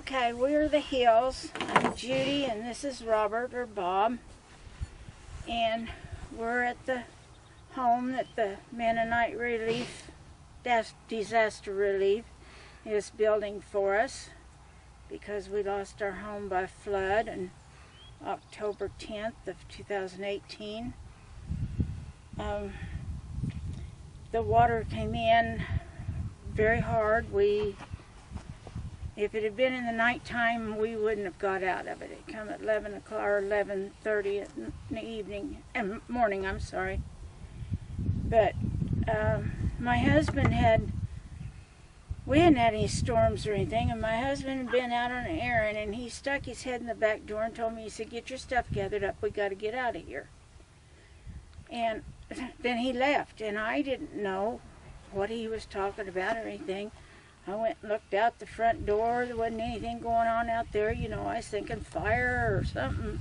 Okay, we're the Hills. I'm Judy, and this is Robert, or Bob. And we're at the home that the Mennonite Relief, Disaster Relief, is building for us, because we lost our home by flood on October 10th of 2018. The water came in very hard. If it had been in the nighttime, we wouldn't have got out of it. It come at 11 o'clock or 11:30 in the evening, morning, I'm sorry. But my husband we hadn't had any storms or anything, and my husband had been out on an errand, and he stuck his head in the back door and told me, he said, "Get your stuff gathered up, we got to get out of here." And then he left, and I didn't know what he was talking about or anything. I went and looked out the front door. There wasn't anything going on out there. You know, I was thinking fire or something.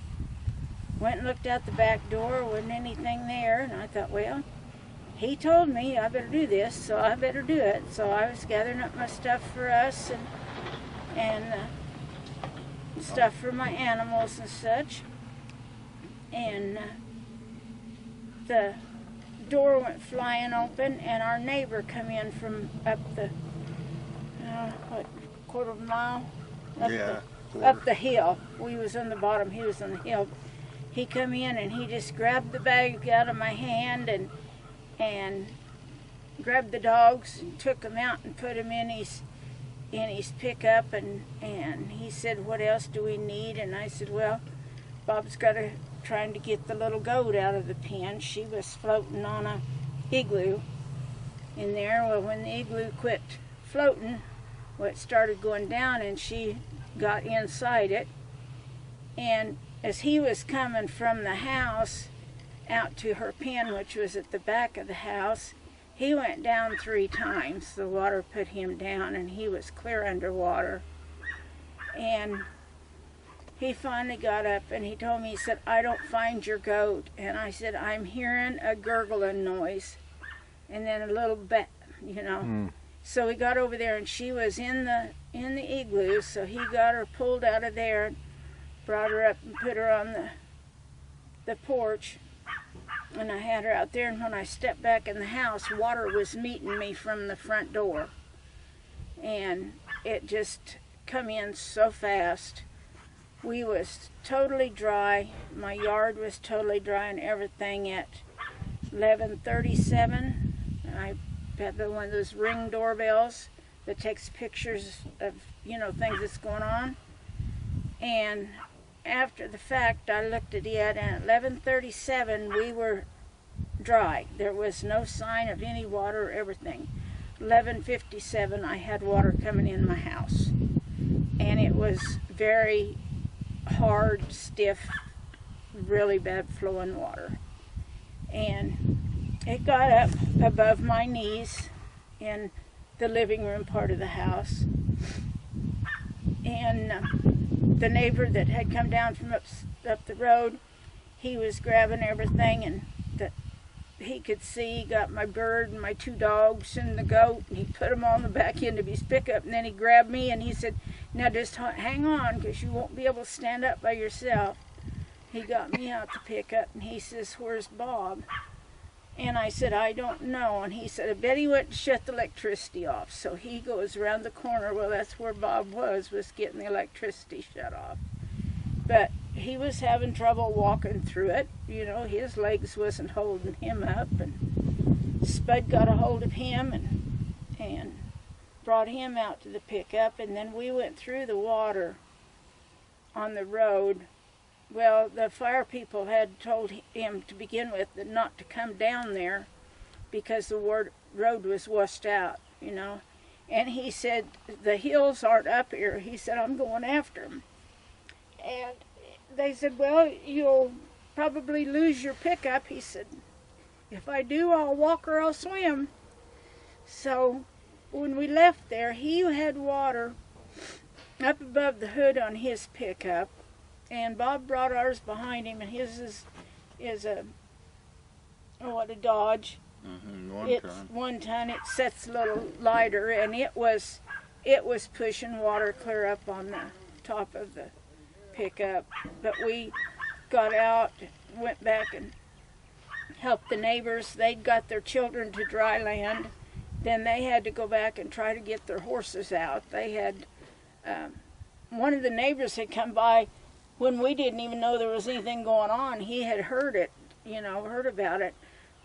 Went and looked out the back door. Wasn't anything there. And I thought, well, he told me I better do this, so I better do it. So I was gathering up my stuff for us and stuff for my animals and such. And the door went flying open, and our neighbor come in from up the quarter of a mile up the hill. We was on the bottom, he was on the hill. He come in and he just grabbed the bag out of my hand and grabbed the dogs and took them out and put them in his pickup, and he said, "What else do we need?" And I said, "Well, Bob's trying to get the little goat out of the pen. She was floating on a igloo in there. Well, when the igloo quit floating, it started going down, and she got inside it. And as he was coming from the house out to her pen, which was at the back of the house, he went down 3 times. The water put him down, and he was clear underwater. And he finally got up, and he told me, he said, "I don't find your goat." And I said, "I'm hearing a gurgling noise." And then a little bit, you know. So we got over there, and she was in the igloo, so he got her pulled out of there and brought her up and put her on the porch. And I had her out there, and when I stepped back in the house, water was meeting me from the front door. And it just come in so fast. We was totally dry. My yard was totally dry and everything at 11:37. I had one of those Ring doorbells that takes pictures of, you know, things that's going on. And after the fact, I looked at it, and at 11:37 we were dry. There was no sign of any water or everything. 11:57 I had water coming in my house, and it was very hard, stiff, really bad flowing water. And it got up above my knees in the living room part of the house. And the neighbor that had come down from up the road, he was grabbing everything, and that he could see. He got my bird and my 2 dogs and the goat, and he put them all in the back end of his pickup. And then he grabbed me, and he said, "Now just hang on, because you won't be able to stand up by yourself." He got me out the pickup, and he says, "Where's Bob?" And I said, "I don't know." And he said, "I bet he went to shut the electricity off." So he goes around the corner. Well, that's where Bob was getting the electricity shut off. But he was having trouble walking through it. You know, his legs wasn't holding him up. And Spud got a hold of him and brought him out to the pickup. And then we went through the water on the road. Well, the fire people had told him to begin with not to come down there because the road was washed out, you know. And he said, "The Hills aren't up here." He said, "I'm going after them." And they said, "Well, you'll probably lose your pickup." He said, "If I do, I'll walk or I'll swim." So when we left there, he had water up above the hood on his pickup, and Bob brought ours behind him, and his is a Dodge. It's 1 ton. It sets a little lighter, and it was it was pushing water clear up on the top of the pickup. But we got out, went back and helped the neighbors. They'd got their children to dry land. Then they had to go back and try to get their horses out. They had, one of the neighbors had come by when we didn't even know there was anything going on. He had heard it, heard about it.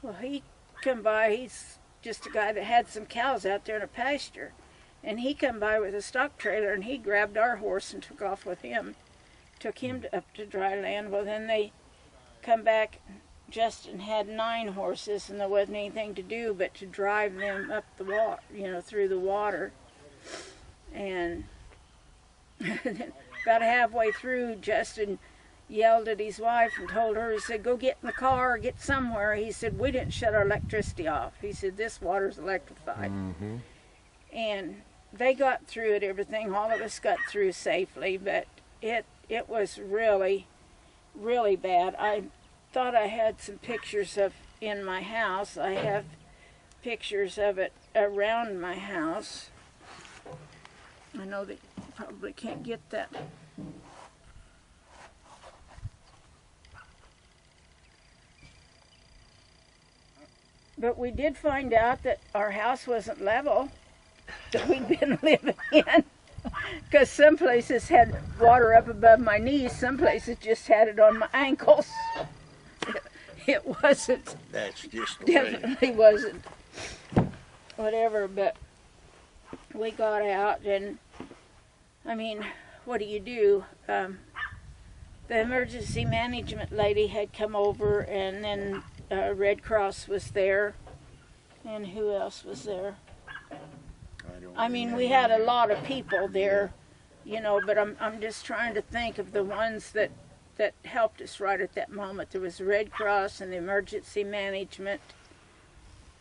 Well, he come by, he's just a guy that had some cows out there in a pasture. And he come by with a stock trailer, and he grabbed our horse and took off with him. Took him up to dry land. Well, then they come back. Justin had 9 horses, and there wasn't anything to do but to drive them up the water, through the water. And about halfway through, Justin yelled at his wife and told her, he said, go get in the car, get somewhere. He said, we didn't shut our electricity off. He said, this water's electrified. Mm-hmm. And they got through it, everything. All of us got through safely, but it was really, really bad. I thought I had some pictures of in my house. I have pictures of it around my house. I know that you probably can't get that. But we did find out that our house wasn't level that we'd been living in, because some places had water up above my knees, some places just had it on my ankles. It wasn't. That's just the way. Definitely wasn't. Whatever, but we got out, and I mean, what do you do? The emergency management lady had come over, and then Red Cross was there, and who else was there? I mean, we had a lot of people there, but I'm just trying to think of the ones that helped us right at that moment. There was the Red Cross and the emergency management,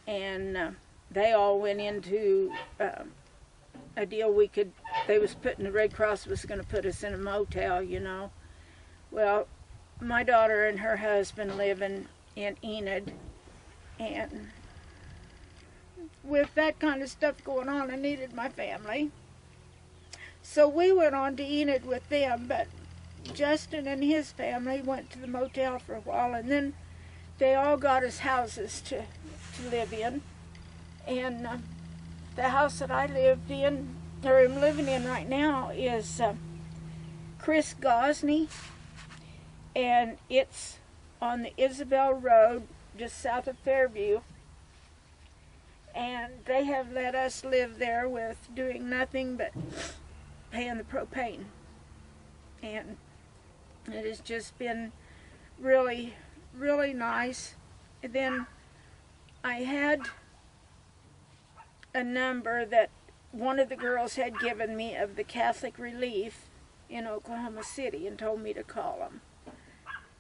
and they all went into a deal the Red Cross was going to put us in a motel, Well, my daughter and her husband live in Enid, and with that kind of stuff going on, I needed my family. So we went on to Enid with them, but Justin and his family went to the motel for a while, and then they all got us houses to live in. And the house that I lived in, or am living in right now, is Chris Gosney, and it's on the Isabel Road, just south of Fairview. And they have let us live there with doing nothing but paying the propane. And it has just been really, really nice. And then I had a number that one of the girls had given me of the Catholic Relief in Oklahoma City and told me to call them.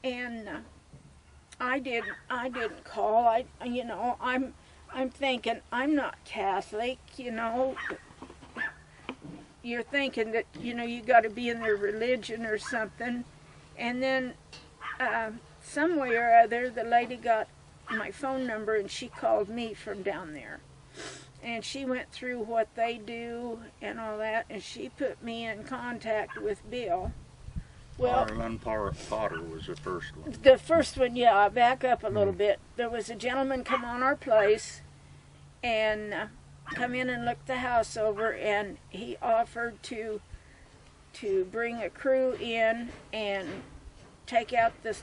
And I didn't call. I'm thinking, I'm not Catholic, You're thinking that, you got to be in their religion or something. And then some way or other, the lady got my phone number, and she called me from down there. And she went through what they do and all that, and she put me in contact with Bill. Well, Arlen Potter was the first one. The first one, yeah. I'll back up a little bit. There was a gentleman come on our place and come in and look the house over, and he offered to bring a crew in and take out the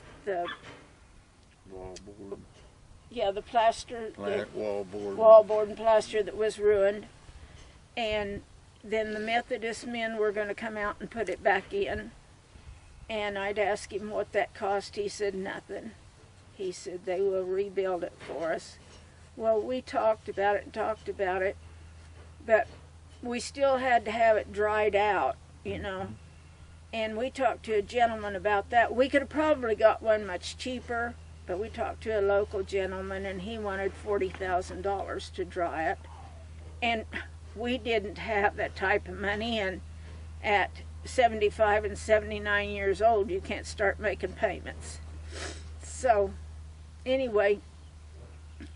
Wallboard. Yeah, the plaster, wallboard and plaster that was ruined. And then the Methodist men were going to come out and put it back in. And I'd ask him what that cost. He said nothing. He said they will rebuild it for us. Well, we talked about it, but we still had to have it dried out, And we talked to a gentleman about that. We could have probably got one much cheaper, but we talked to a local gentleman, and he wanted $40,000 to dry it. And we didn't have that type of money, and at 75 and 79 years old, you can't start making payments. So, anyway,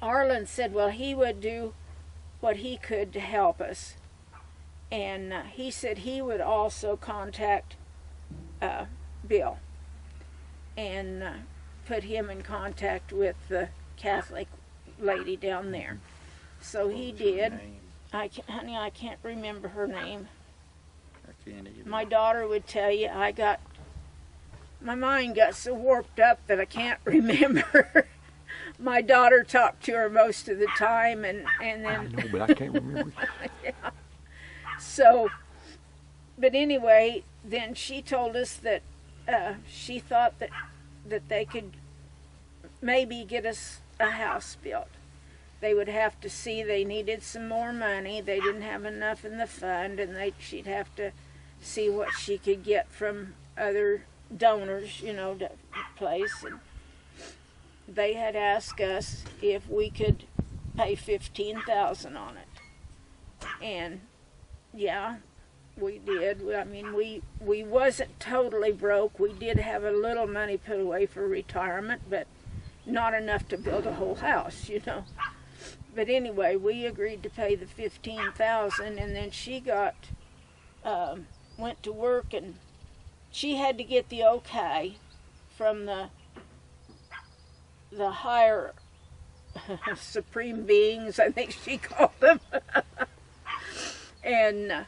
Arlen said, well, he would do what he could to help us. And he said he would also contact Bill and put him in contact with the Catholic lady down there. So he did. Honey, I can't remember her name. I can't either. My daughter would tell you. My mind got so warped up that I can't remember. My daughter talked to her most of the time, and then. I know, but I can't remember. Yeah. So, but anyway, then she told us that she thought that they could maybe get us a house built. They would have to see they needed some more money. They didn't have enough in the fund, and she'd have to see what she could get from other donors, to place. And they had asked us if we could pay $15,000 on it, and yeah, we did. I mean, we wasn't totally broke. We did have a little money put away for retirement, but not enough to build a whole house, But anyway, we agreed to pay the $15,000, and then she went to work, and she had to get the okay from the higher supreme beings, I think she called them. And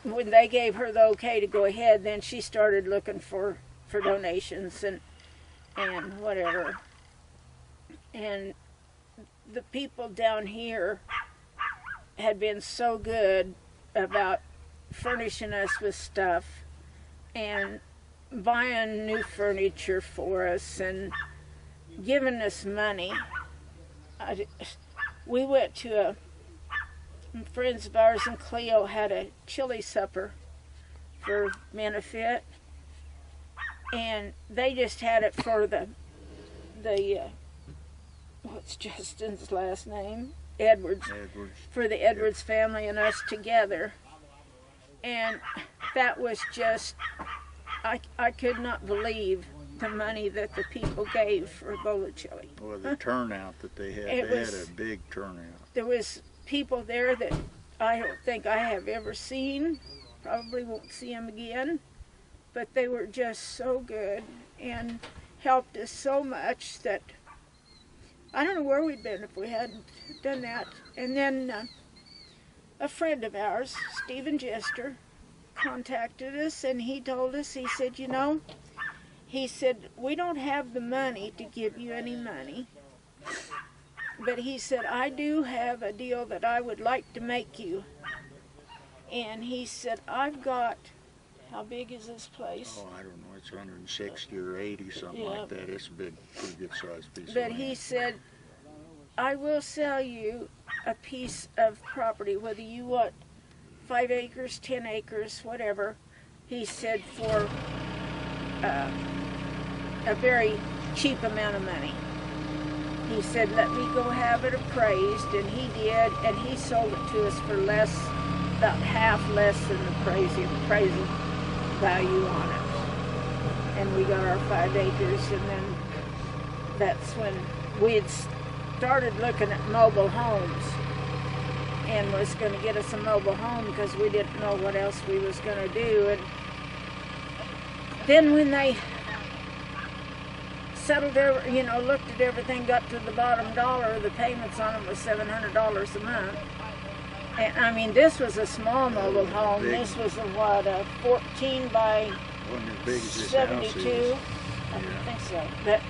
when they gave her the okay to go ahead, then she started looking for donations and whatever. And the people down here had been so good about furnishing us with stuff and buying new furniture for us and giving us money. We went to friends of ours in Cleo had a chili supper for benefit, and they just had it for the what's Justin's last name? Edwards. For the Edwards family and us together. And that was just, I could not believe the money that the people gave for a bowl of chili. Well, the turnout that they had, they had a big turnout. There was people there that I don't think I have ever seen. Probably won't see them again. But they were just so good and helped us so much that I don't know where we'd been if we hadn't done that. And then a friend of ours, Stephen Jester, contacted us, and he told us, he said, he said, we don't have the money to give you any money, but he said, I do have a deal that I would like to make you. And he said, I've got, how big is this place? Oh, I don't know, it's 160 or 80, something like that. It's a big, pretty good sized piece of But land. he said, I will sell you a piece of property, whether you want 5 acres, 10 acres, whatever. He said, for a very cheap amount of money. He said, let me go have it appraised, and he did, and he sold it to us for less, about half less than the appraisal value on it. And we got our 5 acres, and then that's when we had started looking at mobile homes and was going to get us a mobile home because we didn't know what else we was going to do. And then when they settled looked at everything, got to the bottom dollar, the payments on it was $700 a month. And I mean, this was a small mobile home. This was a 14 by Wasn't as big as this 72. house is. I don't think so. But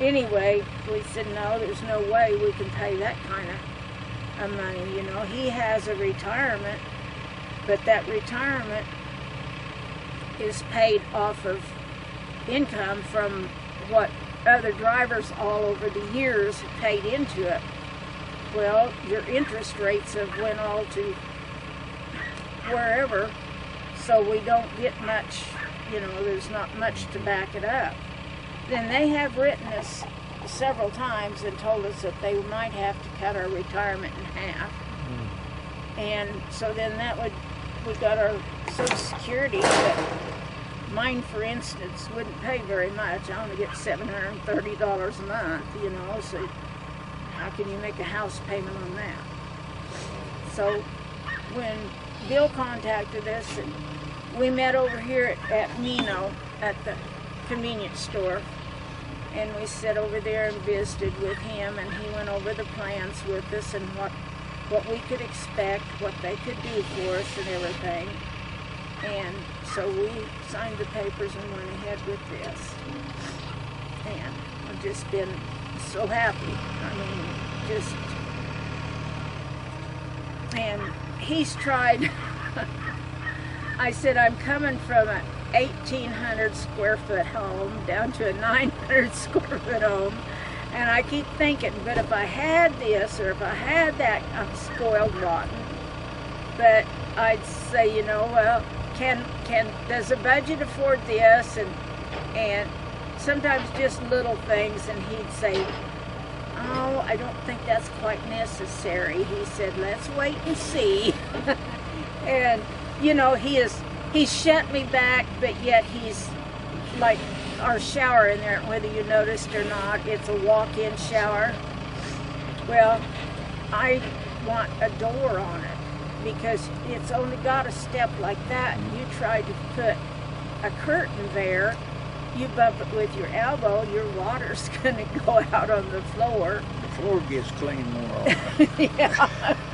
anyway, we said, no, there's no way we can pay that kind of money. He has a retirement, but that retirement is paid off of income from what other drivers all over the years have paid into it. Well, your interest rates have went all to wherever, so we don't get much, there's not much to back it up. Then they have written us several times and told us that they might have to cut our retirement in half. And so then we got our Social Security, but mine, for instance, wouldn't pay very much. I only get $730 a month, so how can you make a house payment on that? So when Bill contacted us, and we met over here at Mino at the convenience store. And we sat over there and visited with him, and he went over the plans with us and what we could expect, what they could do for us and everything. And so we signed the papers and went ahead with this. And I've just been so happy. I mean, just, and he's tried, I said, I'm coming from a 1,800 square foot home down to a 900 square foot home, and I keep thinking, but if I had this or if I had that, I'm spoiled rotten. But I'd say, you know, well, does the budget afford this? And sometimes just little things, and he'd say, oh, I don't think that's quite necessary. He said, let's wait and see. And you know, he's shut me back, but yet he's like our shower in there, whether you noticed or not, it's a walk-in shower. Well, I want a door on it because it's only got a step like that. You try to put a curtain there, you bump it with your elbow, your water's going to go out on the floor. The floor gets clean more often. Yeah.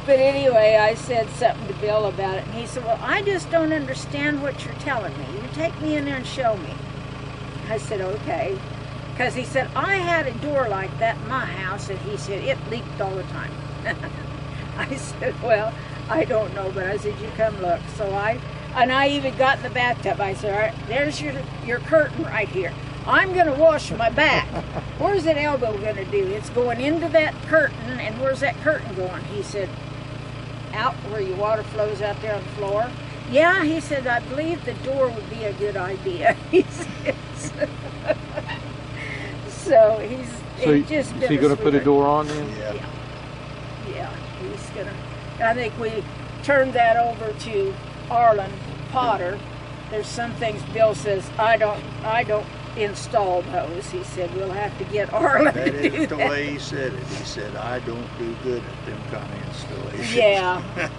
But anyway, I said something to Bill about it, and he said, well, I just don't understand what you're telling me. You take me in there and show me. I said, okay. Because he said, I had a door like that in my house, and he said, it leaked all the time. I said, well, I don't know, but I said, you come look. So I even got in the bathtub. I said, all right, there's your curtain right here. I'm going to wash my back. Where's that elbow going to do? It's going into that curtain, and where's that curtain going? He said, out where your water flows out there on the floor. Yeah, he said, I believe the door would be a good idea. He says. So he's just been. Is he going to put a door on then? Yeah, he's going to. I think we turned that over to Arlen Potter. There's some things Bill says, I don't install those. He said, we'll have to get Arlen to do that. That is the way he said it. He said, I don't do good at them kind of installations. Yeah.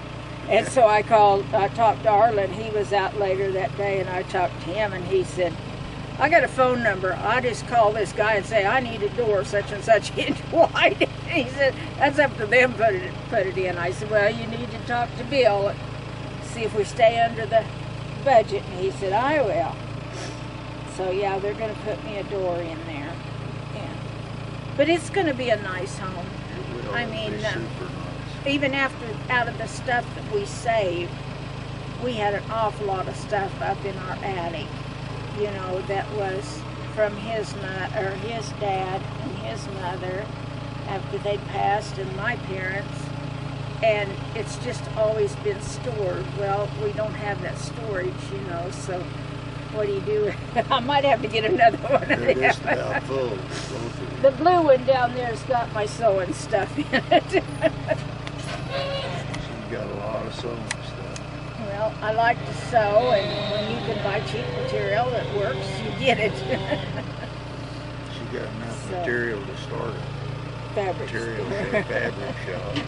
And so I talked to Arlen. He was out later that day, and I talked to him, and he said, I got a phone number. I just call this guy and say, I need a door such and such inch wide. And he said, that's up to them put it in. I said, well, you need to talk to Bill and see if we stay under the budget. And he said, I will. So yeah, they're going to put me a door in there. Yeah. But it's going to be a nice home. It will. I mean, It'll be super nice. even out of the stuff that we saved, we had an awful lot of stuff up in our attic, you know, that was from his dad and his mother after they'd passed, and my parents, and it's just always been stored. Well, we don't have that storage, you know, so what do you do? I might have to get another one of They're them. just about full, both of The them. blue one down there's got my sewing stuff in it. She's got a lot of sewing stuff. Well, I like to sew, and when you can buy cheap material that works, you get it. She got enough So- material to start a Fabric material store. fabric shop.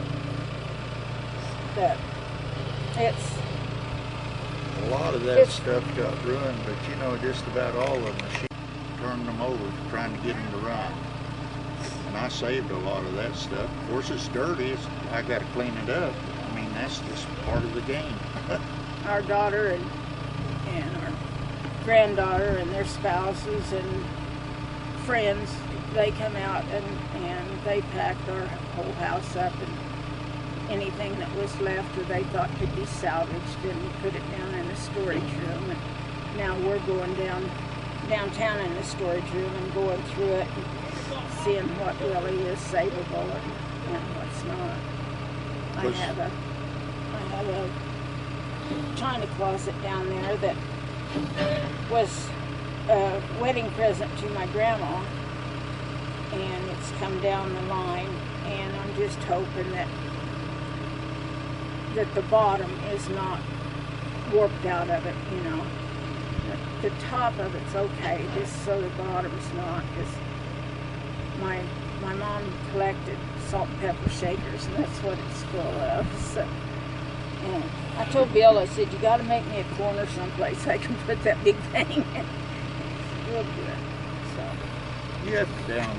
But it's, A lot of that It's- stuff got ruined, but you know, just about all of them, she turned them over trying to get them to run. And I saved a lot of that stuff. Of course, it's dirty. I got to clean it up. I mean, that's just part of the game. our daughter and our granddaughter and their spouses and friends, they come out and they packed our whole house up, and anything that was left or they thought could be salvaged, and put it down in the storage room. And now we're going downtown in the storage room and going through it and seeing what really is savable and what's not. I Was- have a china closet down there that was a wedding present to my grandma, and it's come down the line, and I'm just hoping that the bottom is not warped out of it, you know. The top of it's okay, just so the bottom's not, because my mom collected salt and pepper shakers, and that's what it's full of. So And I told Bill, I said, you got to make me a corner someplace I can put that big thing in. Real good. So. You have to down